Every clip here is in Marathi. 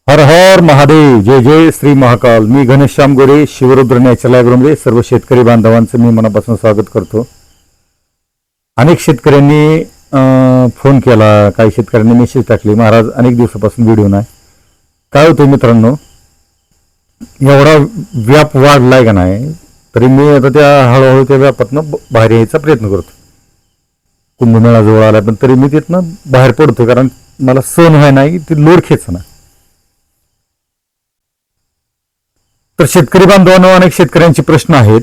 हर हर महादेव. जय जय श्री महाकाल. मी घनश्याम गोरे, शिवरुद्र नॅचरल ॲग्रोमध्ये सर्व शेतकरी बांधवांचं मी मनापासून स्वागत करतो. अनेक शेतकऱ्यांनी फोन केला, काही शेतकऱ्यांनी मेसेज टाकले, महाराज अनेक दिवसापासून व्हिडिओ नाही. काय होतं मित्रांनो, एवढा व्याप वाढलाय का नाही, तरी मी आता त्या हळूहळू त्या व्यापातनं बाहेर यायचा प्रयत्न करतो. कुंभमेळा जवळ आला पण तरी मी तिथनं बाहेर पडतो, कारण मला सहन व्हाय नाही, ती लोड खेचणं. तर शेतकरी बांधवांनो, अनेक शेतकऱ्यांचे प्रश्न आहेत.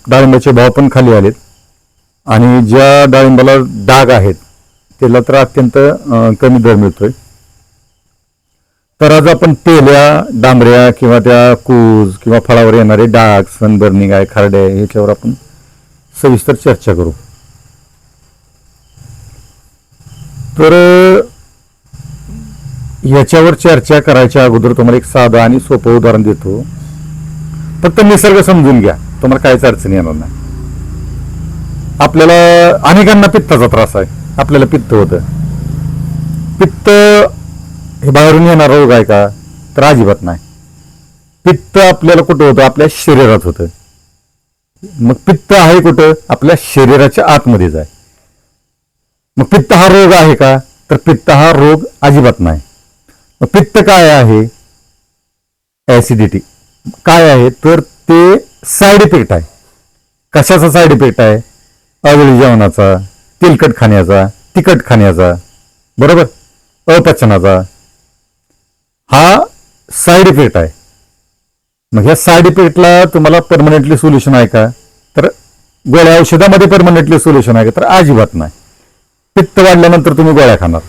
डाळिंबाचे भाव पण खाली आलेत आणि ज्या डाळिंबाला डाग आहेत त्याला तर अत्यंत कमी दर मिळतोय. तर आज आपण तेल्या, डांबऱ्या किंवा त्या कूज किंवा फळावर येणारे डाग, सनबर्निंग आहे, खारडे आहे, ह्याच्यावर आपण सविस्तर चर्चा करू. तर याच्यावर चर्चा करायच्या अगोदर तुम्हाला एक साधं आणि सोपं उदाहरण देतो. फक्त निसर्ग समजून घ्या, तुम्हाला काहीच अडचण येणार नाही. आपल्याला अनेकांना पित्ताचा त्रास आहे. आपल्याला पित्त होतं. पित्त हे बाहेरून येणारा रोग आहे का? तर अजिबात नाही. पित्त आपल्याला कुठं होतं? आपल्या शरीरात होतं. मग पित्त आहे कुठं? आपल्या शरीराच्या आतमध्येच आहे. मग पित्त हा रोग आहे का? तर पित्त हा रोग अजिबात नाही. मग पित्त काय आहे? ऍसिडिटी. काय आहे? तर ते साईड इफेक्ट आहे. कशाचा साईड इफेक्ट आहे? अवेळी जेवणाचा, तेलकट खाण्याचा, तिखट खाण्याचा, बरोबर, अपचनाचा हा साईड इफेक्ट आहे. मग ह्या साईड इफेक्टला तुम्हाला परमनंटली सोल्युशन आहे का? तर गोळ्या औषधामध्ये परमनंटली सोल्युशन आहे का? तर अजिबात नाही. पित्त वाढल्यानंतर तुम्ही गोळ्या खाणार.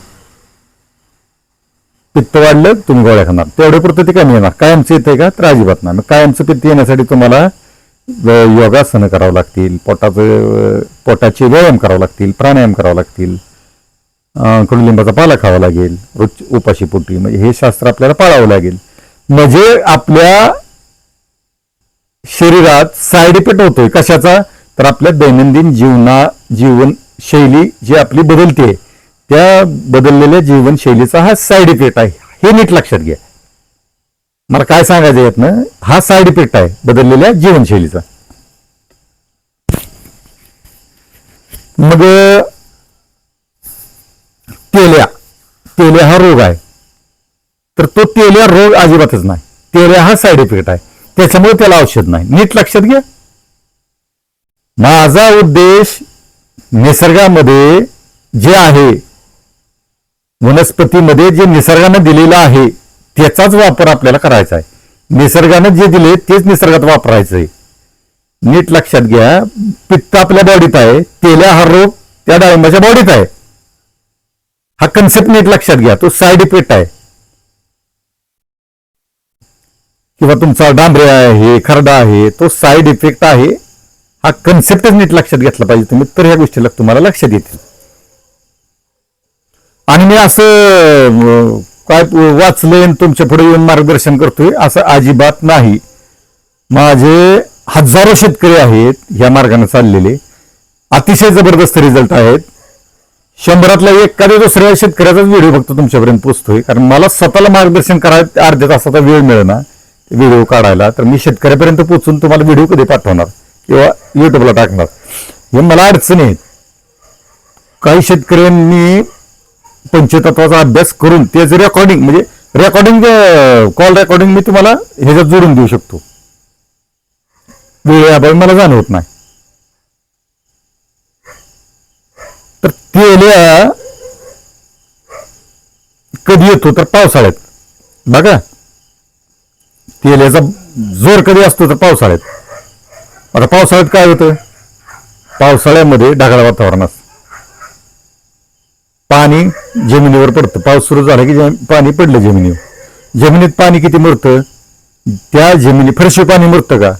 पित्त वाढलं तुम्ही गोळ्या खाणार, तेवढे पुरतं ते कमी येणार. कायमचं येते का? तर अजिबात नाही. मग कायमचं पित्त येण्यासाठी तुम्हाला योगासनं करावं लागतील, पोटाचे व्यायाम करावं लागतील, प्राणायाम करावं लागतील, कडुलिंबाचा पाला खावा लागेल रोज उपाशी पोटी. म्हणजे हे शास्त्र आपल्याला पाळावं लागेल. म्हणजे आपल्या शरीरात साईड इफेक्ट होतोय कशाचा? तर आपल्या दैनंदिन जीवनशैली जी आपली बदलते, त्या बदललेल्या जीवनशैलीचा हा साईड इफेक्ट आहे. हे नीट लक्षात घ्या. मला काय सांगायचं येत ना, हा साईड इफेक्ट आहे बदललेल्या जीवनशैलीचा. मग तेल्या हा रोग आहे, तर तो तेल्या रोग अजिबातच नाही. तेल्या हा साईड इफेक्ट आहे, त्याच्यामुळे त्याला औषध नाही. नीट लक्षात घ्या. माझा उद्देश निसर्गामध्ये जे आहे, वनस्पतीमध्ये जे निसर्गानं दिलेलं आहे त्याचाच वापर आपल्याला करायचा आहे. निसर्गानं जे दिले तेच निसर्गात वापरायचंय. नीट लक्षात घ्या. पित्त आपल्या बॉडीत आहे, तेल्या हा रोग त्या डाळिंबाच्या बॉडीत आहे. हा कन्सेप्ट नीट लक्षात घ्या. तो साईड इफेक्ट आहे. किंवा तुमचा डांबऱ्या आहे, खरडा आहे, तो साईड इफेक्ट आहे. हा कन्सेप्टच नीट लक्षात घेतला पाहिजे तुम्ही, तर ह्या गोष्टीला तुम्हाला लक्षात येतील. आणि मी असं काय वाचलंय तुमच्या पुढे येऊन मार्गदर्शन करतोय असं अजिबात नाही. माझे हजारो शेतकरी आहेत ह्या मार्गाने चाललेले, अतिशय जबरदस्त रिझल्ट आहेत. 100तला एखाद्या दुसऱ्या शेतकऱ्याचाच व्हिडिओ फक्त तुमच्यापर्यंत पोहोचतोय, कारण मला स्वतःला मार्गदर्शन करायला अर्ध्या तासाचा वेळ मिळेना व्हिडिओ काढायला. तर मी शेतकऱ्यापर्यंत पोहोचून तुम्हाला व्हिडिओ कधी पाठवणार किंवा युट्यूबला टाकणार हे मला अडचणी आहेत. काही शेतकऱ्यांनी पंचतत्वाचा अभ्यास करून त्याचं रेकॉर्डिंग, म्हणजे कॉल रेकॉर्डिंग मी तुम्हाला ह्याच्यात जोडून देऊ शकतो. वेळेअभावी मला जाणवत नाही. तर तेल्या कधी येतो? तर पावसाळ्यात. बघा, तेल्याचा जोर कधी असतो? तर पावसाळ्यात. आता पावसाळ्यात काय होतं? पावसाळ्यामध्ये ढगाळ वातावरण असतं, पाणी जमिनीवर पडतं. पाऊस सुरू झाला की पाणी पडलं जमिनीवर. जमिनीत पाणी किती मुरतं? त्या फरशी पाणी मुरतं का?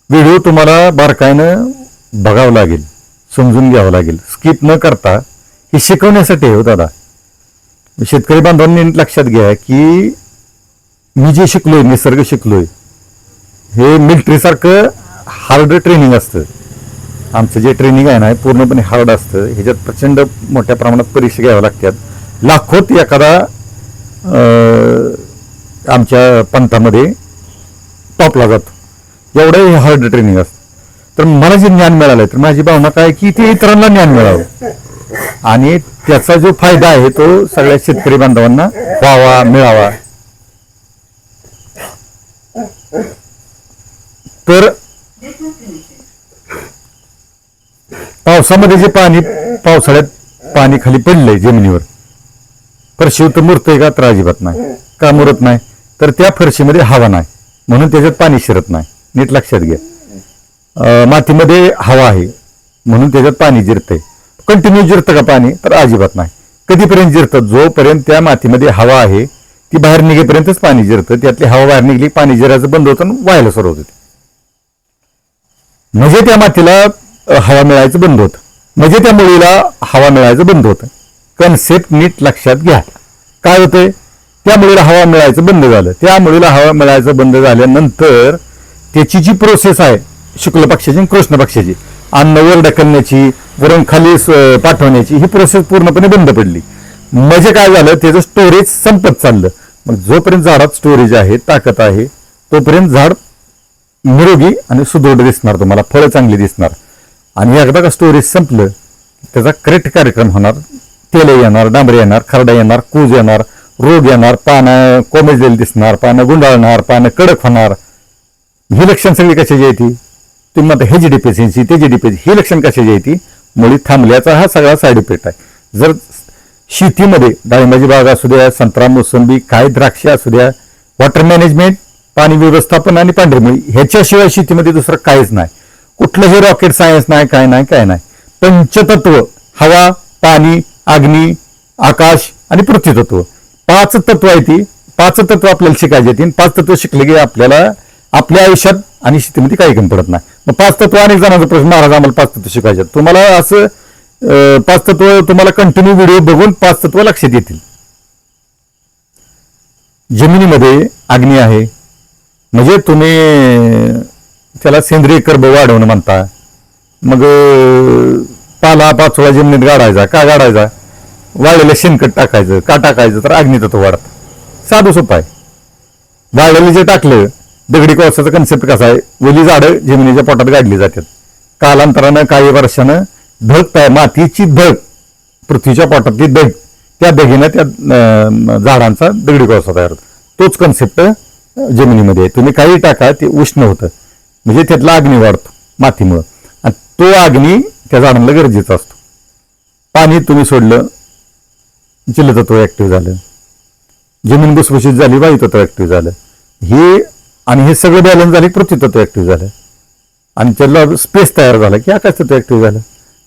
व्हिडिओ तुम्हाला बारकाईनं बघावं लागेल, समजून घ्यावं लागेल, स्किप न करता. हे शिकवण्यासाठी हो दादा. शेतकरी बांधवांनी लक्षात घ्या की मी जे शिकलोय, निसर्ग शिकलोय, हे मिलिटरीसारखं हार्ड ट्रेनिंग असतं. आमचं जे ट्रेनिंग आहे ना पूर्णपणे हार्ड असतं. ह्याच्यात प्रचंड मोठ्या प्रमाणात परीक्षा घ्याव्या लागतात. लाखोत एखादा आमच्या पंथामध्ये टॉपला जातो, एवढं हे हार्ड ट्रेनिंग असतं. तर मला जे ज्ञान मिळालंय तर माझी भावना काय की ते इतरांना ज्ञान मिळावं आणि त्याचा जो फायदा आहे तो सगळ्या शेतकरी बांधवांना व्हावा, मिळावा. तर पावसामध्ये जे पाणी, पावसाळ्यात पाणी खाली पडलंय जमिनीवर, फरशी तर मुरतंय का? तर अजिबात नाही. का मुरत नाही? तर त्या फरशीमध्ये हवा नाही म्हणून त्याच्यात पाणी शिरत नाही. नीट लक्षात घ्या. मातीमध्ये हवा आहे म्हणून त्याच्यात पाणी जिरतंय. कंटिन्यू जिरतं का पाणी? तर अजिबात नाही. कधीपर्यंत जिरतं? जोपर्यंत त्या मातीमध्ये हवा आहे ती बाहेर निघेपर्यंतच पाणी जिरतं. त्यातली हवा बाहेर निघली पाणी जिरायचं बंद होतं आणि व्हायला सुरुवात होते. म्हणजे त्या मातीला हवा मिळायचं बंद होतं, म्हणजे त्या मुळीला हवा मिळायचं बंद होतं. कन्सेप्ट नीट लक्षात घ्या. काय होतंय? त्या मुळीला हवा मिळायचं बंद झालं. त्या मुळीला हवा मिळायचं बंद झाल्यानंतर त्याची जी प्रोसेस आहे शुक्ल पक्षाची आणि कृष्ण पक्षाची, अन्न वर ढकलण्याची, वरून खाली पाठवण्याची, ही प्रोसेस पूर्णपणे बंद पडली. म्हणजे काय झालं? त्याचं स्टोरेज संपत चाललं. मग जोपर्यंत झाडात स्टोरेज आहे, ताकद आहे, तोपर्यंत झाड निरोगी आणि सुदृढ दिसणार, तुम्हाला फळं चांगली दिसणार. आणि एकदा का स्टोरेज संपलं त्याचा करेक्ट कार्यक्रम होणार. तेल येणार, डांबरे येणार, खरडा येणार, कूज येणार, रोग येणार, पानं कोमेजलेली दिसणार, पानं गुंडाळणार, पानं कडक होणार. ही लक्षण सगळी कशाची येते? तुम्ही म्हणता ह्याची डिफिशियन्सी, त्याची डिफिशियन्सी, ही लक्षण कशाची येते? मुळी थांबल्याचा हा सगळा साईड इफेक्ट आहे. जर शेतीमध्ये डाळिंबाची बाग असू द्या, संत्रा, मोसंबी, काय द्राक्ष असू द्या, वॉटर मॅनेजमेंट, पाणी व्यवस्थापन आणि पांढरी मुळी, ह्याच्याशिवाय शेतीमध्ये दुसरं काहीच नाही. कुठलंही रॉकेट सायन्स नाही, काय नाही, काय नाही. पंचतत्व, हवा, पाणी, अग्नी, आकाश आणि पृथ्वी तत्व, 5 तत्व आहे. ती 5 तत्व आपल्याला शिकायची येतील. 5 तत्व शिकले की आपल्याला आपल्या आयुष्यात आणि शेतीमध्ये काही कमी पडत नाही. मग 5 तत्व, अनेक जणांचा प्रश्न, महाराज आम्हाला 5 तत्व शिकायचे. तुम्हाला असं 5 तत्व तुम्हाला कंटिन्यू व्हिडिओ बघून 5 तत्व लक्षात येतील. जमिनीमध्ये अग्नी आहे म्हणजे तुम्ही त्याला सेंद्रिय कर्ब वाढवणं म्हणता. मग पाला पाचोळा जमिनीत गाडायचा. का गाडायचा? वाळलेलं शेणखत टाकायचं. का टाकायचं? तर अग्नितत्व वाढतं. साधं सोपं आहे. वाळलेलं जे टाकलं, दगडी कोळसाचा कन्सेप्ट कसा आहे? ओली झाडं जमिनीच्या पोटात गाडली जातात. कालांतरानं, काही वर्षानं धग तयार, मातीची धग, पृथ्वीच्या पोटातली धग, त्या दगीनं त्या झाडांचा दगडी कोळसा तयार होतो. तोच कन्सेप्ट जमिनीमध्ये आहे. तुम्ही काही टाका, ते उष्ण होतं म्हणजे त्यातला अग्नी वाढतो मातीमुळं, आणि तो अग्नी त्या झाडांना गरजेचा असतो. पाणी तुम्ही सोडलं, जलतत्व ऍक्टिव्ह झालं. जमीन भुसभुशीत झाली, वायुतत्व ऍक्टिव्ह झालं. हे सगळं बॅलन्स झाले, पृथ्वी तत्व ऍक्टिव्ह झालं. आणि त्याला स्पेस तयार झाला की आकाश तत्व ऍक्टिव्ह झालं.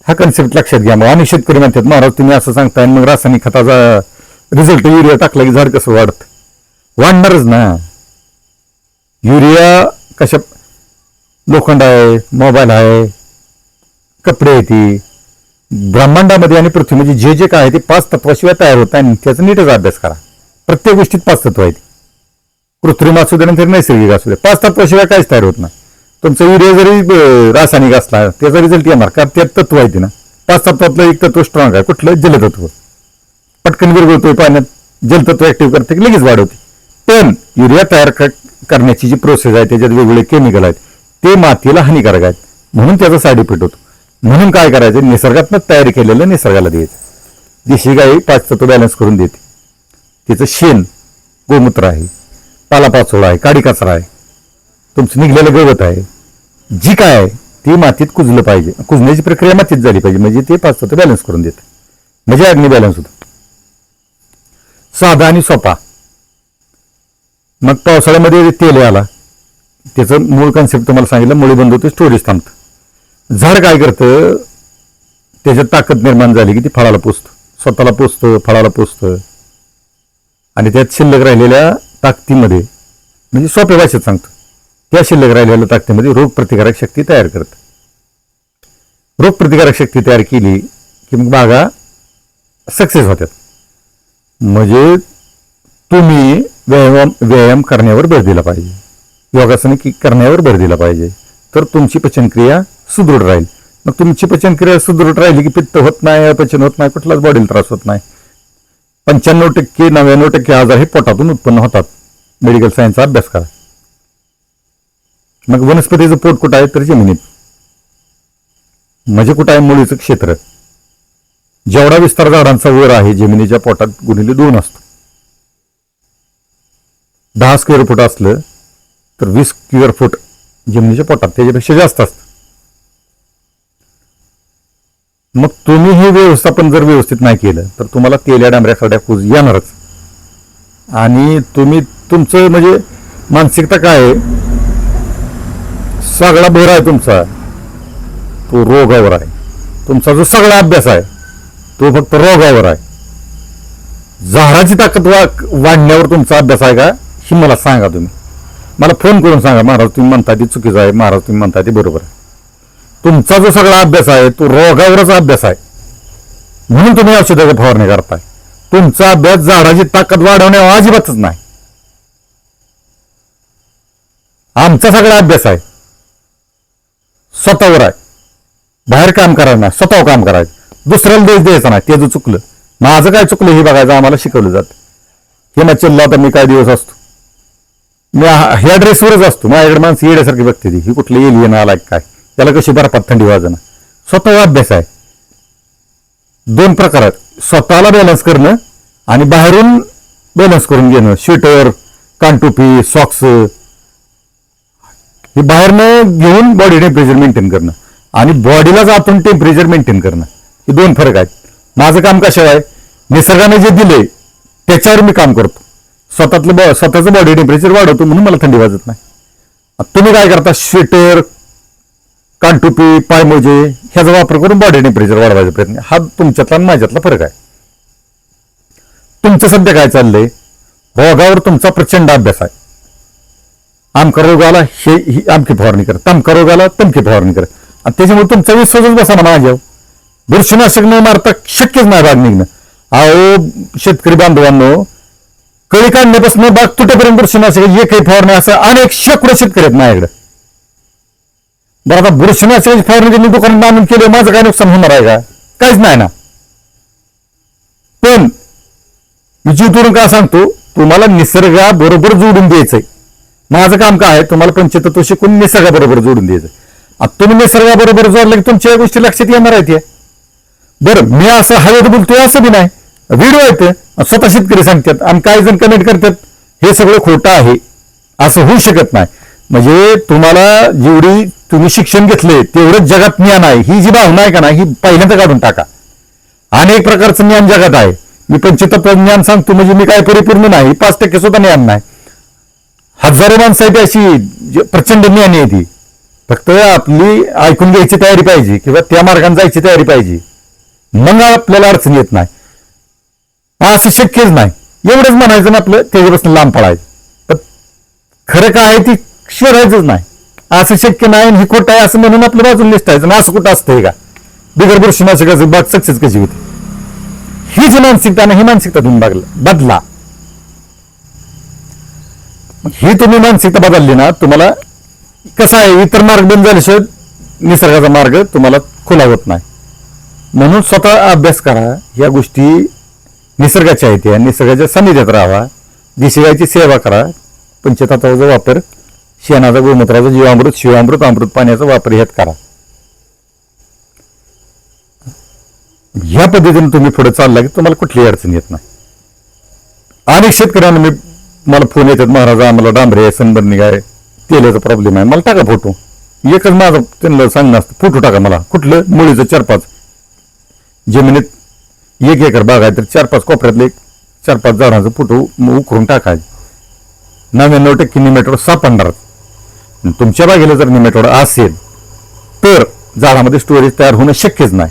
हा कन्सेप्ट लक्षात घ्या. मग आणि शेतकरी म्हणतात, महाराज तुम्ही असं सांगताय, मग रासायनिक खताचा रिझल्ट युरिया टाकला की झाड कसं वाढतं? वाढणारच ना. युरिया कशा, लोखंड आहे, मोबाईल आहे, कपडे आहे, ती ब्रह्मांडामध्ये आणि पृथ्वीमध्ये जे जे काय आहे ते 5 तत्वाशिवाय तयार होत नाही. त्याचा नीटच अभ्यास करा. प्रत्येक गोष्टीत 5 तत्व आहेत. कृत्रिम असू दे नंतर नैसर्गिक असू दे, 5 तत्वाशिवाय काहीच तयार होत नाही. तुमचा युरिया जरी रासायनिक असला त्याचा रिझल्ट येणार का? त्यात तत्व आहे ना. 5 तत्वातलं एक तत्व स्ट्रॉंग आहे. कुठलं? जलतत्व. पटकन विरघळतोय पाण्यात, जलतत्व ऍक्टिव्ह करते की लगेच वाढवते. पण युरिया तयार करण्याची जी प्रोसेस आहे त्याच्यात वेगवेगळे केमिकल आहेत, ते मातीला हानिकारक आहेत, म्हणून त्याचा साईड इफेक्ट होतो. म्हणून काय करायचं? निसर्गातनं तयारी केलेलं निसर्गाला द्यायचं. देशी गाई 5 तत्व बॅलन्स करून देते. तिचं शेण, गोमूत्र आहे, पालापाचोळा आहे, काडी कचरा आहे, तुमचं निघलेलं गवत आहे, जी काय आहे ती मातीत कुजलं पाहिजे. कुजण्याची प्रक्रिया मातीत झाली पाहिजे, म्हणजे ते 5 तत्व बॅलन्स करून देतं, म्हणजे अग्नी बॅलन्स होतं. साधा आणि सोपा. मग पावसाळ्यामध्ये तेल आला, त्याचं मूळ कन्सेप्ट तुम्हाला सांगितलं, मुळी बंद होते, स्टोरेज थांबतं. झाड काय करतं? त्याच्यात ताकद निर्माण झाली की ती फळाला पोचतं, स्वतःला पोचतं, फळाला पोचतं. आणि त्यात शिल्लक राहिलेल्या ताकदीमध्ये, म्हणजे सोप्या भाषेत सांगतो, त्या शिल्लक राहिलेल्या ताकदीमध्ये रोगप्रतिकारक शक्ती तयार करतं. रोगप्रतिकारक शक्ती तयार केली की मग बागा सक्सेस होतात. म्हणजे तुम्ही व्यायाम करण्यावर भर दिला पाहिजे, योगासन करण्यावर भर दिला पाहिजे, तर तुमची पचनक्रिया सुदृढ राहील. मग तुमची पचनक्रिया सुदृढ राहिली की पित्त होत नाही, अपचन होत नाही, कुठलाच बॉडीला त्रास होत नाही. 95% 99% आजार हे पोटातून उत्पन्न होतात. मेडिकल सायन्सचा अभ्यास करा. मग वनस्पतीचं पोट कुठं आहे तर जमिनीत. म्हणजे कुठं आहे मुळीचं क्षेत्र. जेवढा विस्तार झाडांचा वर आहे जमिनीच्या पोटात गुणिले 2 असतो. 10 स्क्वेअर फूट असलं तर 20 स्क्वेअर फूट जमिनीच्या पोटात त्याच्यापेक्षा जास्त असतं. मग तुम्ही हे व्यवस्थापन जर व्यवस्थित नाही केलं तर तुम्हाला तेल्या डांबऱ्या खरड्या कूज येणारच. आणि तुम्ही तुमचं म्हणजे मानसिकता काय आहे, सगळा भर आहे तुमचा तो रोगावर आहे. तुमचा जो सगळा अभ्यास आहे तो फक्त रोगावर आहे. झाडाची ताकद वाढण्यावर तुमचा अभ्यास आहे का ही मला सांगा. तुम्ही मला फोन करून सांगा, महाराज तुम्ही म्हणता ते चुकीचं आहे, महाराज तुम्ही म्हणता ते बरोबर आहे. तुमचा जो सगळा अभ्यास आहे तो रोगावरच अभ्यास आहे, म्हणून तुम्ही औषधाची फवारणी करताय. तुमचा अभ्यास झाडाची ताकद वाढवण्यावर अजिबातच नाही. आमचा सगळा अभ्यास आहे स्वतःवर आहे. बाहेर काम करायचं नाही, स्वतःवर काम करायचं. दुसऱ्याला देश द्यायचा नाही. ते जो चुकलं, माझं काय चुकलं हे बघायचं. आम्हाला शिकवलं जातं. हिमाचलला आता मी काय दिवस असतो, मी ह्या ड्रेसवरच असतो. माझ्याकडे माणसं येण्यासारखी बघते ती, ही कुठली एलियन आला काय, त्याला कशी बर्फात थंडी वाजणं. स्वतःवर अभ्यास आहे. 2 प्रकारात, स्वतःला बॅलन्स करणं आणि बाहेरून बॅलन्स करून घेणं. स्वेटर, कानटोपी, सॉक्स हे बाहेरनं घेऊन बॉडी टेम्परेचर मेंटेन करणं आणि बॉडीलाच आतून टेम्परेचर मेंटेन करणं, हे 2 फरक आहेत. माझं काम कशावर आहे, निसर्गाने जे दिले त्याच्यावर मी काम करतो. स्वतःचं बॉडी टेम्परेचर वाढवतो म्हणून मला थंडी वाजत नाही. तुम्ही काय करता, स्वेटर, कानटोपी, पायमोजे ह्याचा वापर करून बॉडी टेम्परेचर वाढवायचा प्रयत्न. हा तुमच्यातला आणि माझ्यातला फरक आहे. तुमचं सध्या काय चाललंय, रोगावर तुमचा प्रचंड अभ्यास आहे. आमका रोगाला ही आमकी फवारणी कर, तमका रोगाला तमकी फवारणी कर, आणि त्याच्यामुळे तुमचा विश्वासच बसा ना माझ्यावर. बुरशीनाशक न मारता शक्यच नाही बाग निघणं. अहो शेतकरी बांधवांनो, कळी काढण्यापासून बाग तुटेपर्यंत बुरशीनाशक एकही फवारणी, असं अनेक शेकडो शेतकरी आहेत माझ्याकडे. बरं, आता बुरशीनाशकाची फवारणी त्यांनी दुकानात आणून केली, माझं काय नुकसान होणार आहे का? काहीच नाही ना. पण मी जीव तोडून का सांगतो, तुम्हाला निसर्गाबरोबर जोडून द्यायचंय. माझं काम काय आहे, तुम्हाला पंचतत्व शिकून निसर्गाबरोबर जोडून द्यायचं. आता तुम्ही निसर्गाबरोबर जोडलं की तुमच्या या गोष्टी लक्षात येणार आहेत. बरं, मी असं हवेत बोलतोय असं बी नाही, व्हिडिओ येतं, स्वतः शेतकरी सांगतात आणि काही जण कमेंट करतात हे सगळं खोटं आहे. असं होऊ शकत नाही. म्हणजे तुम्हाला जेवढी तुम्ही शिक्षण घेतले तेवढंच जगात ज्ञान आहे, ही जी भावना आहे का नाही, ही पहिल्यांदा काढून टाका. अनेक प्रकारचं ज्ञान जगात आहे. मी पंचतत्व ज्ञान सांगतो म्हणजे मी काय परिपूर्ण नाही, 5% सुद्धा ज्ञान नाही. हजारो माणसं आहेत अशी प्रचंड ज्ञानी आहे ती. फक्त आपली ऐकून घ्यायची तयारी पाहिजे किंवा त्या मार्गाने जायची तयारी पाहिजे, मग आपल्याला अडचण येत नाही. असं शक्यच नाही. एवढंच म्हणायचं ना आपलं, त्याच्यापासून लांब पडायचं. पण खरं काय आहे ती शोधायचंच नाही. असं शक्य नाही हे खोटं आहे असं म्हणून आपल्या बाजूला निष्ठायचं ना. असं कुठं असतंय का, बिगर बुरशीनाशकाचं बाग सक्सेस कशी होती, ही जी मानसिकता ना, ही मानसिकता तुम्ही बदला. ही तुम्ही मानसिकता बदलली ना, तुम्हाला कसं आहे, इतर मार्ग बंद झाल्याशिवाय निसर्गाचा मार्ग तुम्हाला खुला होत नाही. म्हणून स्वतः अभ्यास करा. या गोष्टी निसर्गाच्या आहेत, या निसर्गाच्या सानिध्यात राहा. निसर्गाची सेवा करा. पंचतत्वाचा वापर, शेणाचा, गोमूत्राचा, जीवामृत, शिवामृत, अमृत पाण्याचा वापर ह्यात करा. ह्या पद्धतीने तुम्ही पुढे चालला की तुम्हाला कुठलीही अडचण येत नाही. अनेक शेतकऱ्यांना मला फोन येतात, महाराज आम्हाला डांबरे आहे, सनबर्निंग आहे, तेलाचा प्रॉब्लेम आहे. मला टाका फोटो. एकच माझं त्यांना सांगणं असतं, फोटो टाका मला. कुठलं, मुळीचं 4-5 जमिनीत 1 एकर बाग आहे तर 4-5 कोपऱ्यातले 4-5 झाडांचा फोटो उकरून टाकायचे. 99% निमेटोड सापडणार. तुमच्या बागेला जर निमेटोड असेल तर झाडामध्ये स्टोरेज तयार होणं शक्यच नाही.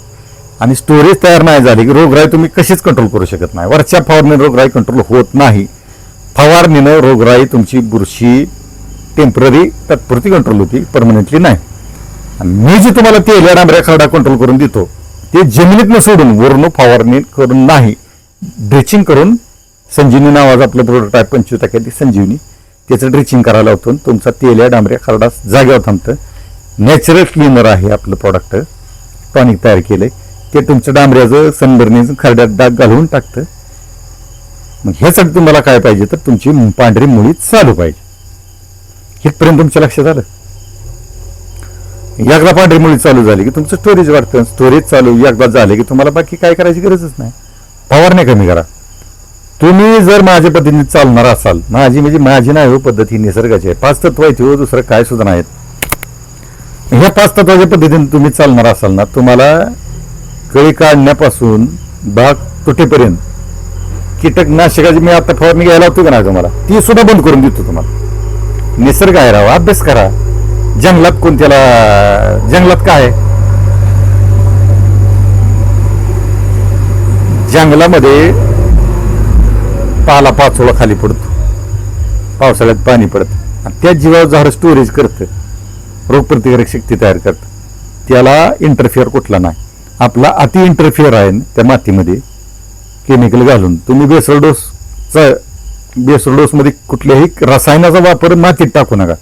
आणि स्टोरेज तयार नाही झाली की रोगराई तुम्ही कशीच कंट्रोल करू शकत नाही. वरच्या फवारणीने रोगराई कंट्रोल होत नाही. फवारणीनं रोगराई तुमची बुरशी टेम्पररी तात्पुरती कंट्रोल होती, परमनंटली नाही. आणि मी जे तुम्हाला तेल्या डांबऱ्या खरडा कंट्रोल करून देतो ते जमिनीतनं सोडून वरून फवारणी करून नाही, ड्रिचिंग करून, संजीवनी नावाचं आपलं प्रोडक्ट आहे 25% संजीवनी, त्याचं ड्रिचिंग करायला होतं. तुमचा तेल्या डांबऱ्या खरडा जागेवर थांबतं. नॅचरल क्लीनर आहे आपलं प्रॉडक्ट, टॉनिक तयार केलंय ते तुमच्या डांबऱ्याचं, सनबर्निंगचं खरड्यात डाग घालवून टाकतं. मग ह्यासाठी तुम्हाला काय पाहिजे तर तुमची पांढरी मुळी चालू पाहिजे. इथपर्यंत तुमच्या लक्षात आलं. एकदा पांढरी मुळी चालू झाली की तुमचं स्टोरेज वाढतं. स्टोरेज चालू एकदा झाले की तुम्हाला बाकी काय करायची गरजच नाही. फवारणी कमी करा. तुम्ही जर माझ्या पद्धतीने चालणार असाल, माझी नाही हो पद्धत ही निसर्गाची आहे. 5 तत्व आहेत हो, दुसरं काय सुद्धा नाहीत. ह्या 5 तत्वाच्या पद्धतीने तुम्ही चालणार असाल ना, तुम्हाला कळी काढण्यापासून बाग तुटेपर्यंत कीटकनाशकाची मी आता फवारणी घ्यायला होतो का नाही तुम्हाला, ती सुद्धा बंद करून देतो तुम्हाला. निसर्ग आहे राव, अभ्यास करा. जंगलात जंगलात काय आहे? जंगलामध्ये पाला पाचोळा खाली पडतो, पावसाळ्यात पाणी पडतं आणि त्या जीवावर झाड स्टोरेज करतं, रोगप्रतिकारक शक्ती तयार करतं. त्याला इंटरफिअर कुठला नाही. आपला अति इंटरफिअर आहे त्या मातीमध्ये केमिकल घालून. तुम्ही बेसल डोस मध्ये कुठल्याही रसायनाचा वापर मातीत टाकू नका.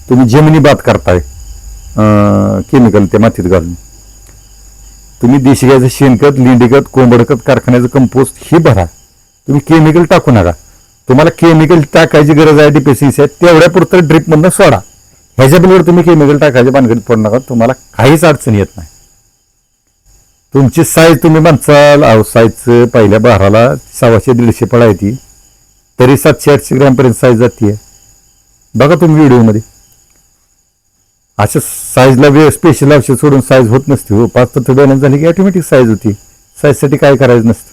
तुम्ही जमिनी बाद करताय केमिकल त्या मातीत घालून. तुम्ही देशी गायचं शेणखत, लेंडीखत, कोंबडखत, कारखान्याचं कंपोस्ट हे भरा. तुम्ही केमिकल टाकू नका. तुम्हाला केमिकल टाकायची गरज आहे, डिफिशियन्सी आहे, तेवढ्या पुरतं ड्रिप मधनं सोडा. ह्याच्या बिलवर तुम्ही केमिकल टाकायच्या भानगडीत पडू नका. तुम्हाला काहीच अडचण येत नाही. तुमची साईज तुम्ही म्हणसाल साईजचं पहिल्या बहाराला 100-150 फळं आहे ती, तरी 700-800 ग्रॅम पर्यंत साईज जाते. बघा तुम्ही व्हिडिओमध्ये. अशा साईजला स्पेशल औषध सोडून साईज होत नसते हो. 5 तत्व बॅलन्स झाली की ऑटोमॅटिक साईज होती. साईजसाठी काय करायचं नसतं.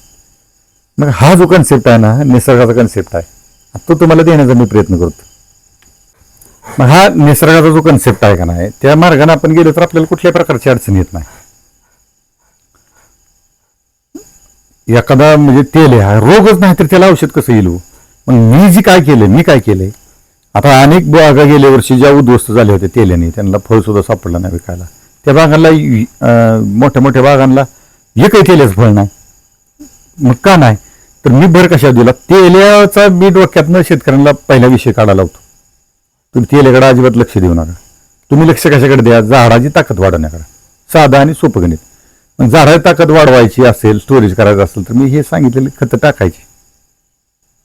मग हा जो कन्सेप्ट आहे ना, निसर्गाचा कन्सेप्ट आहे, तो तुम्हाला देण्याचा मी प्रयत्न करतो. मग हा निसर्गाचा जो कन्सेप्ट आहे का नाही, त्या मार्गाने आपण गेलो तर आपल्याला कुठल्याही प्रकारची अडचण येत नाही. एखादा म्हणजे तेल आहे, रोगच नाही तर त्याला औषध कसं येईल? मग मी काय केलंय, आता अनेक बागा गेल्या वर्षी ज्या उद्ध्वस्त झाले होते तेल्याने, त्यांना फळ सुद्धा सापडलं नाही विकायला. त्या बागांना, मोठ्या मोठ्या बागांना एकही तेल्याचं फळ नाही. मग का नाही? तर मी भर कशा दिला, तेल्याचा मी डोक्यातनं शेतकऱ्यांना पहिला विषय काढायला होतो. तुम्ही तेल्याकडे अजिबात लक्ष देऊ नका. तुम्ही लक्ष कशाकडे द्या? झाडाची ताकद वाढवण्याकडे. साधा आणि सोपं गणित. मग झाडाची ताकद वाढवायची असेल, स्टोरेज करायचं असेल तर मी हे सांगितलेले खतं टाकायची.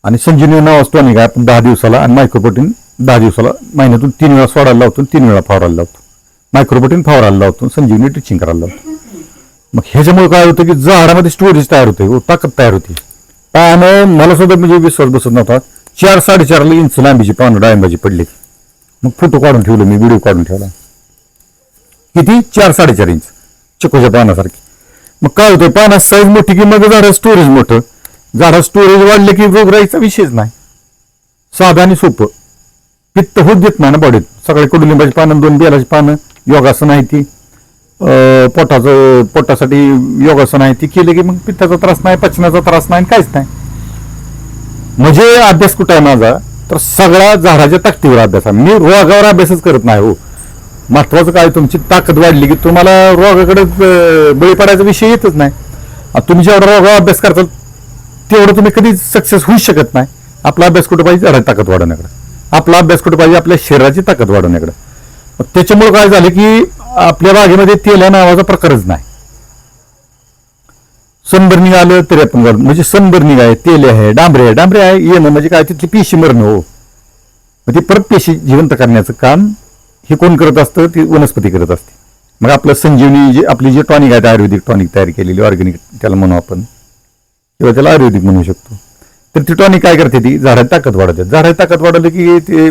आणि संजीवनी नावाचं टॉनिक आहे, आपण 10 दिवसाला, आणि मायक्रोप्रोटीन 10 दिवसाला, महिन्यातून 3 वेळा सोडायला लावतो, 3 वेळा फवारायला लावतो. मायक्रोप्रोटीन फवारायला लावतो, संजीवनी ड्रिचिंग करायला लावतो. मग ह्याच्यामुळे काय होतं की झाडामध्ये स्टोरेज तयार होते, ताकद तयार होते. पानं मला सुद्धा म्हणजे विश्वास बसत नव्हता. 4-4.5 इंच लांबीची पानं डाळिंबाची पडली. मग फोटो काढून ठेवले मी, व्हिडिओ काढून ठेवला. किती? 4-4.5 इंच चिकोच्या पानासारखी. मग काय होतं, पानात साईज मोठी की मग झाडं स्टोरेज मोठं. झाडा स्टोरेज वाढले की रोगराईचा विषयच नाही. साधं आणि सोपं. पित्त होत देत नाही ना बॉडीत. सकाळी कडुलिंबाची पानं, 2 बेलाची पानं, योगासन आहे ती, पोटासाठी योगासन आहे ती केले की मग पित्ताचा त्रास नाही, पचनाचा त्रास नाही, काहीच नाही. म्हणजे अभ्यास कुठं आहे माझा, तर सगळा झाडाच्या ताकदीवर अभ्यास आहे. मी रोगावर अभ्यासच करत नाही हो. महत्वाचं काय, तुमची ताकद वाढली की तुम्हाला रोगाकडे बळी पडायचा विषय येतच नाही. तुम्ही जेवढा रोगावर अभ्यास करताल तेवढं तुम्ही कधी सक्सेस होऊ शकत नाही. आपला अभ्यास कुठे पाहिजे? झाडाची ताकद वाढवण्याकडे. आपला अभ्यास कुठे पाहिजे? आपल्या शरीराची ताकद वाढवण्याकडे. त्याच्यामुळे काय झालं की आपल्या बागेमध्ये तेल्या नावाचा प्रकारच नाही. सनबर्निंग आलं तरी आपण म्हणजे सनबर्निंग आहे, तेल आहे, डांबरे आहे येणं म्हणजे काय, तिथली पेशी मरणं हो. मग ती परत पेशी जिवंत करण्याचं काम हे कोण करत असतं? ती वनस्पती करत असते. मग आपलं संजीवनी आपली जी टॉनिक आहे, आयुर्वेदिक टॉनिक तयार केलेली, ऑर्गॅनिक त्याला म्हणू आपण, किंवा त्याला आयुर्वेदिक म्हणू शकतो. तर ती टॉनिक काय करते? ती झाडाची ताकद वाढवते. झाडाची ताकद वाढवली की ते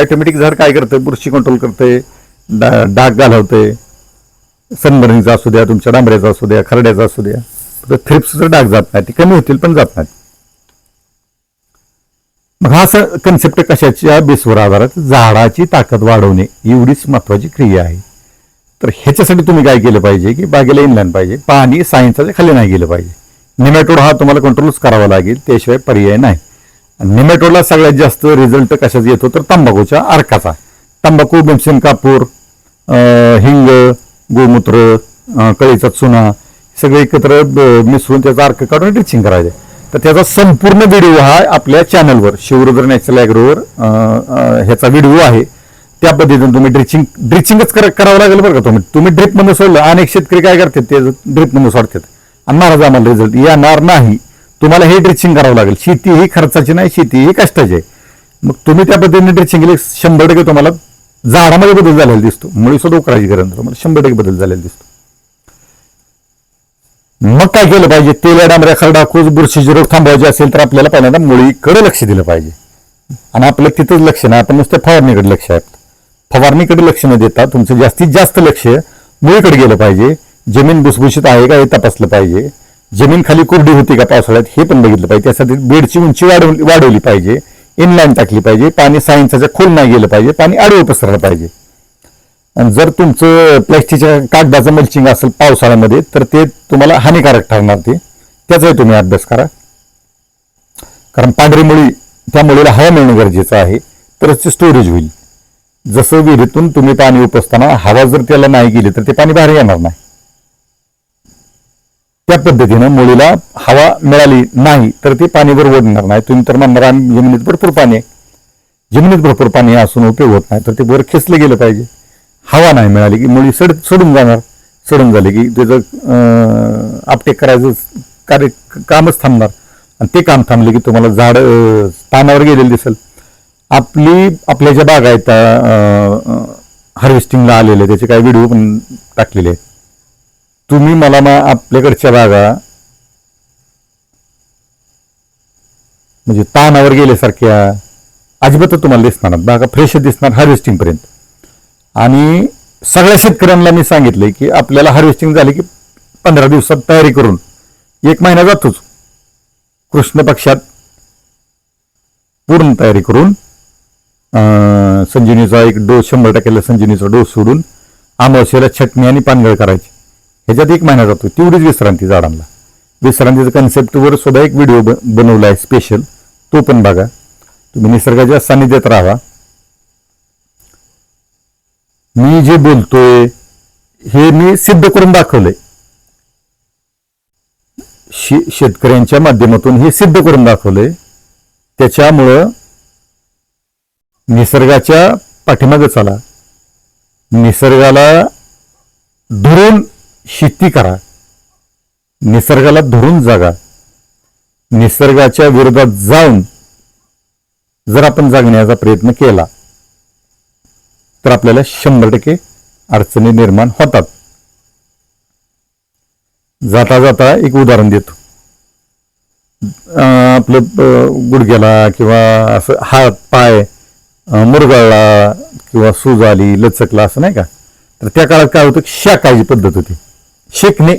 ऑटोमॅटिक झाड काय करतं? बुरशी कंट्रोल करते, डाग घालवते. सनबर्निंगचा असू द्या, तुमच्या डांबऱ्याचा असू द्या, खरड्याचा असू द्या, तर थ्रिप्सचं डाग जात नाही. ती कमी होतील पण जात नाहीत. मग हा कन्सेप्ट कशाच्या बेसवर आधारात? झाडाची ताकद वाढवणे एवढीच महत्वाची क्रिया आहे. तर ह्याच्यासाठी तुम्ही काय केलं पाहिजे की बागेला इनलाईन पाहिजे, पाणी सायन्सच्या खाली नाही गेलं पाहिजे. निमॅटोड हा तुम्हाला कंट्रोलच करावा लागेल, त्याशिवाय पर्याय नाही. निमॅटोडला सगळ्यात जास्त रिझल्ट कशाचा येतो? तर तंबाखूच्या अर्काचा. तंबाखू, भीमसेन कापूर, हिंग, गोमूत्र, कळीचा चुना सगळे एकत्र मिसळून त्याचा अर्क काढून ड्रिचिंग करायचे. तर त्याचा संपूर्ण व्हिडिओ हा आपल्या चॅनलवर, शिवरुद्र नॅचरल ॲग्रोवर ह्याचा व्हिडिओ आहे. त्या पद्धतीने तुम्ही ड्रिचिंगच करावं लागेल बरं का. तुम्ही ड्रिपमध्ये सोडलं, अनेक शेतकरी काय करतात, ते ड्रिपमध्ये सोडतात आणि महाराज आम्हाला रिझल्ट येणार नाही. तुम्हाला हे ड्रिचिंग करावं लागेल. शेती ही खर्चाची नाही, शेती ही कष्टाची आहे. मग तुम्ही त्या पद्धतीने ड्रिचिंग केली 100% तुम्हाला झाडामध्ये बदल झालेला दिसतो. मुळी सुद्धा उकरायची गरज नाही, तुम्हाला 100% बदल झालेला दिसतो. मग काय केलं पाहिजे? तेल डांबऱ्या खरडा खोज बुरशीचे रोग थांबवायचे असेल तर आपल्याला पहिल्यांदा मुळीकडे लक्ष दिलं पाहिजे. आणि आपलं तिथंच लक्ष नाही, आपण नुसतं फवारणीकडे लक्ष आहे. फवारणीकडे लक्ष न देता तुमचं जास्तीत जास्त लक्ष मुळीकडे गेलं पाहिजे. जमीन भुसभुशीत आहे का हे तपासलं पाहिजे. जमीन खाली कोरडी होती का पावसाळ्यात हे पण बघितलं पाहिजे. त्यासाठी बेडची उंची वाढवली पाहिजे, इनलाईन टाकली पाहिजे, पाणी 6 इंचाच्या खोल नाही गेलं पाहिजे, पाणी आडवं पसरलं पाहिजे. आणि जर तुमचं प्लॅस्टिकच्या कागदाचं मल्चिंग असेल पावसाळ्यामध्ये तर ते तुम्हाला हानिकारक ठरणार. त्याचाही तुम्ही अभ्यास करा. कारण पांढरी मुळी, त्या मुळीला हवा मिळणं गरजेचं आहे, तरच ते स्टोरेज होईल. जसं विहिरीतून तुम्ही पाणी उपसताना हवा जर त्याला नाही गेली तर ते पाणी बाहेर येणार नाही. त्या पद्धतीनं मुळीला हवा मिळाली नाही तर ते पाणी बरोबर ओढणार नाही. तुम्ही तर म्हणणार जमिनीत भरपूर पाणी आहे. जमिनीत भरपूर पाणी असून उपयोग होत नाही, तर ते वर खेचलं गेलं पाहिजे. हवा नाही मिळाली की मुळी सोडून जाणार. सोडून झाले की त्याचं आपटेक करायचं कामच थांबणार. आणि ते काम थांबले की तुम्हाला झाड पानावर गेलेलं दिसेल. आपल्या ज्या बागा आहेत हार्वेस्टिंगला आलेले, त्याचे काही व्हिडिओ पण टाकलेले आहेत. तुम्ही मला आपल्याकडच्या बागा म्हणजे तानावर गेल्यासारख्या अजिबातच तुम्हाला दिसणार. बागा फ्रेश दिसणार हार्वेस्टिंग पर्यंत. आणि सगळ्या शेतकऱ्यांना मी सांगितलंय की आपल्याला हार्वेस्टिंग झाली की 15 दिवसात तयारी करून 1 महिना जातोच. कृष्ण पक्षात पूर्ण तयारी करून संजीवनीचा एक डोस 100% संजीवनीचा डोस सोडून अमावस्येला छटणी आणि पानगळ करायची. ह्याच्यात 1 महिना जातो. तेवढीच विश्रांती झाडांना. विश्रांतीचा कन्सेप्टवर सुद्धा एक व्हिडिओ बनवला आहे स्पेशल, तो पण बघा. तुम्ही निसर्गाच्या सानिध्यात राहा. मी जे बोलतोय हे मी सिद्ध करून दाखवलंय. शेतकऱ्यांच्या माध्यमातून हे सिद्ध करून दाखवलंय. त्याच्यामुळं निसर्गाच्या पाठीमागे चला. निसर्गाला धरून शेती करा. निसर्गाला धरून जगा. निसर्गाच्या विरोधात जाऊन जर आपण जगण्याचा प्रयत्न केला तर आपल्याला 100% अडचणी निर्माण होतात. जाता जाता एक उदाहरण देतो. आपलं गुडघ्याला किंवा असं हात पाय मुरगळला किंवा सूज आली, लचकला, असं नाही का, तर त्या काळात काय होतं, शेकायची पद्धत होती. शेकणे,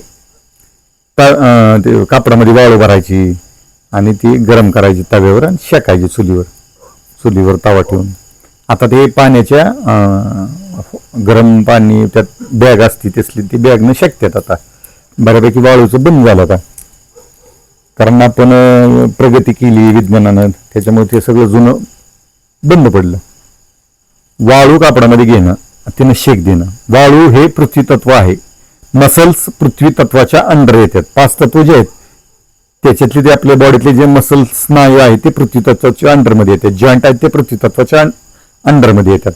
ते कापडामध्ये वाळू भरायची आणि ती गरम करायची तव्यावर आणि शेकायची चुलीवर तवा ठेवून. आता ते पाण्याच्या गरम पाणी त्यात बॅग असते तसली, ती बॅगनं शेकतात. आता बऱ्यापैकी वाळूचं बंद झालं आता, कारण आपण प्रगती केली विज्ञानानं, त्याच्यामुळे ते सगळं जुनं बंद पडलं. वाळू कापडामध्ये घेणं, तिनं शेक देणं. वाळू हे पृथ्वी तत्व आहे. मसल्स पृथ्वी तत्वाच्या अंडर येतात. 5 तत्व जे आहेत त्याच्यातले ते आपल्या बॉडीतले जे मसल्स स्नायू आहेत ते पृथ्वी तत्वाच्या अंडरमध्ये येतात. जॉईंट आहेत ते पृथ्वी तत्वाच्या अंडरमध्ये येतात.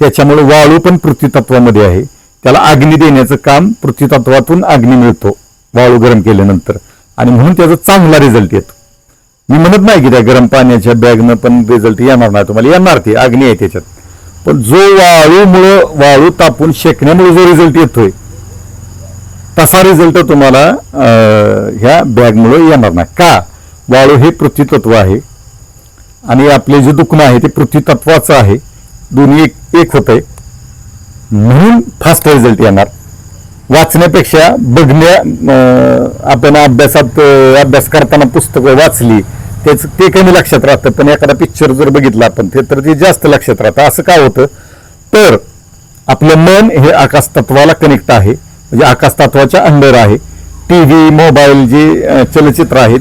त्याच्यामुळे वाळू पण पृथ्वी तत्वामध्ये आहे. त्याला अग्नी देण्याचं काम पृथ्वी तत्वातून अग्नी मिळतो वाळू गरम केल्यानंतर, आणि म्हणून त्याचा चांगला रिझल्ट येतो. मी म्हणत नाही की त्या गरम पाण्याच्या बॅगनं पण रिझल्ट येणार नाही, तुम्हाला येणार, ते अग्नी आहे त्याच्यात. पण जो वाळू तापून शेकण्यामुळे जो रिझल्ट येतोय तसा रिझल्ट तुम्हाला ह्या बॅगमुळे येणार नाही. का? वाळू हे पृथ्वी तत्व आहे आणि आपले जे दुखणं आहे ते पृथ्वी तत्वाचं आहे. दोन्ही एक होत आहे, म्हणून फास्ट रिझल्ट येणार. वाचण्यापेक्षा आपण अभ्यास करताना पुस्तकं वाचली ते कमी लक्षात राहतं, पण एखादा पिक्चर जर बघितला आपण तर ते जास्त लक्षात राहतं. असं का होतं, तर आपलं मन हे आकाश तत्वाला कनेक्ट आहे, म्हणजे आकाश तत्वाच्या अंडर आहे. टीव्ही, मोबाईल, जे चलचित्र आहेत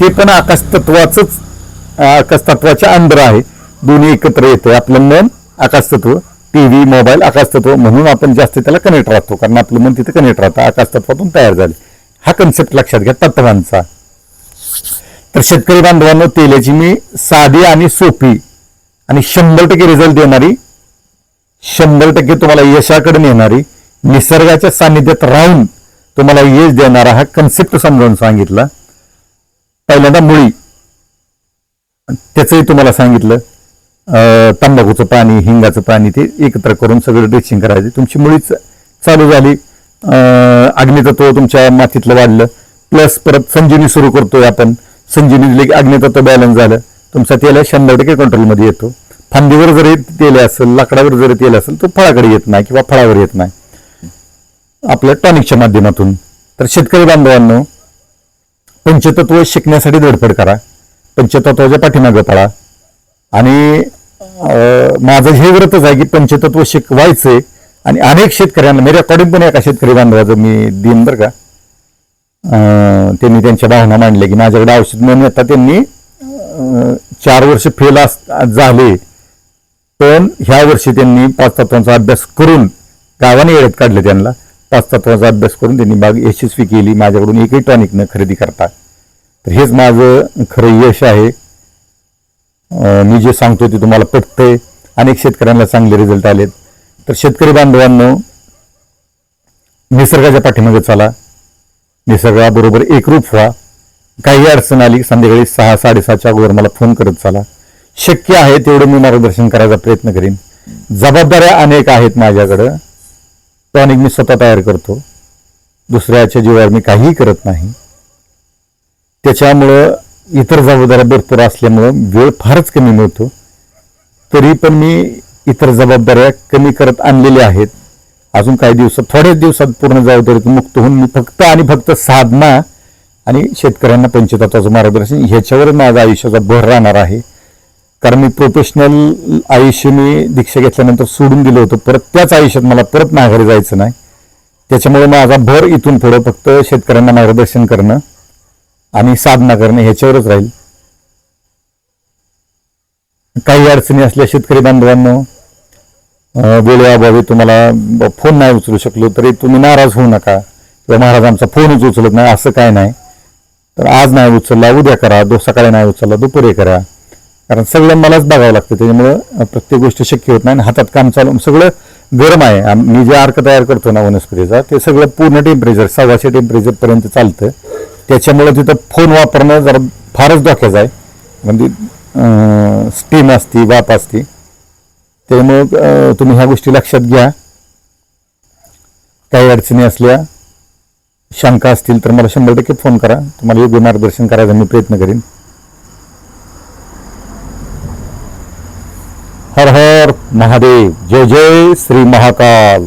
ते पण आकाश तत्वाच्या अंडर आहे. दोन्ही एकत्र येते. आपलं मन आकाश तत्व, टीव्ही, मोबाईल आकाश तत्व, म्हणून आपण जास्त त्याला कनेक्ट राहतो, कारण आपलं मन तिथे कनेक्ट राहतं, आकाश तत्वातून तयार झाले. हा कन्सेप्ट लक्षात घ्या तत्वांचा. तर शेतकरी बांधवांनो, तेलाची मी साधी आणि सोपी आणि 100% रिझल्ट देणारी, 100% तुम्हाला यशाकडे नेणारी, निसर्गाच्या सानिध्यात राहून तुम्हाला यश देणारा हा कन्सेप्ट समजावून सांगितला. पहिल्यांदा मुळी, त्याचंही तुम्हाला सांगितलं. तंबाखूचं पाणी, हिंगाचं पाणी ते एकत्र करून सगळं ड्रेसिंग करायचं. तुमची मुळीच चालू झाली. अग्नितत्व तुमच्या मातीतलं वाढलं. प्लस परत संजीवनी सुरू करतोय आपण. संजीवनी दिली की अग्नितत्व बॅलन्स झालं. तुमचा तेल 100% कंट्रोलमध्ये येतो. फांदीवर जरी तेल असेल, लाकडावर जरी तेल असेल, तो फळाकडे येत नाही किंवा फळावर येत नाही आपल्या टॉनिकच्या माध्यमातून. तर शेतकरी बांधवांनो, पंचतत्व शिकण्यासाठी धडपड करा. पंचतत्वाच्या पाठीमागे पडा. आणि माझं हे व्रतच आहे की पंचतत्व शिकवायचंय. आणि अनेक शेतकऱ्यांना मी रेकॉर्डिंग पण एका शेतकरी बांधवाचं मी दिन बरं का, त्यांनी त्यांच्या भावना मांडल्या की माझ्याकडे औषध न नेता त्यांनी 4 वर्ष फेल झाले, पण ह्या वर्षी त्यांनी 5 तत्वांचा अभ्यास करून, गावाने येळत काढले त्यांना, 5 तत्वांचा अभ्यास करून त्यांनी बाग यशस्वी केली माझ्याकडून एकही टॉनिक न खरेदी करता. तर हेच माझं खरं यश आहे. मी जे सांगतो ते तुम्हाला पटतंय. अनेक शेतकऱ्यांना चांगले रिझल्ट आलेत. तर शेतकरी बांधवांनो, निसर्गाच्या पाठीमागे चला. निसर्गाबरोबर एकरूप व्हा. काही अडचण आली संध्याकाळी 6-6:30च्या अगोदर मला फोन करत चला. शक्य आहे तेवढं मी मार्गदर्शन करायचा प्रयत्न करीन. जबाबदाऱ्या अनेक आहेत माझ्याकडं. टॉनिक मी स्वतः तयार करतो. दुसऱ्याच्या जीवावर मी काहीही करत नाही. त्याच्यामुळं इतर जबाबदाऱ्या भरपूर असल्यामुळं वेळ फारच कमी मिळतो. तरी पण मी इतर जबाबदाऱ्या कमी करत आणलेल्या आहेत. अजून काही दिवसात, थोड्याच दिवसात पूर्ण जबाबदारीतून मुक्त होऊन मी फक्त आणि फक्त साधना आणि शेतकऱ्यांना पंचतत्वाचं मार्गदर्शन ह्याच्यावर माझा आयुष्याचा भर राहणार आहे. कारण मी प्रोफेशनल आयुष्य मी दीक्षा घेतल्यानंतर सोडून दिलं होतं. परत त्याच आयुष्यात मला परत माघारी जायचं नाही. त्याच्यामुळे माझा भर इथून पुढं फक्त शेतकऱ्यांना मार्गदर्शन करणं आणि साधना करणं ह्याच्यावरच राहील. काही अडचणी असल्या शेतकरी बांधवांनो, वेळेअभावी तुम्हाला फोन नाही उचलू शकलो तरी तुम्ही नाराज होऊ नका किंवा महाराज आमचा फोनच उचलत नाही असं काय नाही. तर आज नाही उचलला उद्या करा, सकाळी नाही उचलला दुपारी करा. कारण सगळं मलाच बघावं लागतं. त्याच्यामुळं प्रत्येक गोष्ट शक्य होत नाही. हातात काम चालू सगळं गरम आहे. मी जे अर्क तयार करतो ना वनस्पतीचा, ते सगळं पूर्ण टेम्परेचर 1,600 टेम्परेचरपर्यंत चालतं. त्याच्यामुळं तिथं फोन वापरणं जरा फारच धोक्याचं आहे. म्हणजे स्टीम असते, वाफ असते. त्यामुळं तुम्ही ह्या गोष्टी लक्षात घ्या. काही अडचणी असल्या, शंका असतील तर मला 100% फोन करा. तुम्हाला योग्य मार्गदर्शन करायचा मी प्रयत्न करीन. हर हर महादेव. जय जय श्री महाकाल.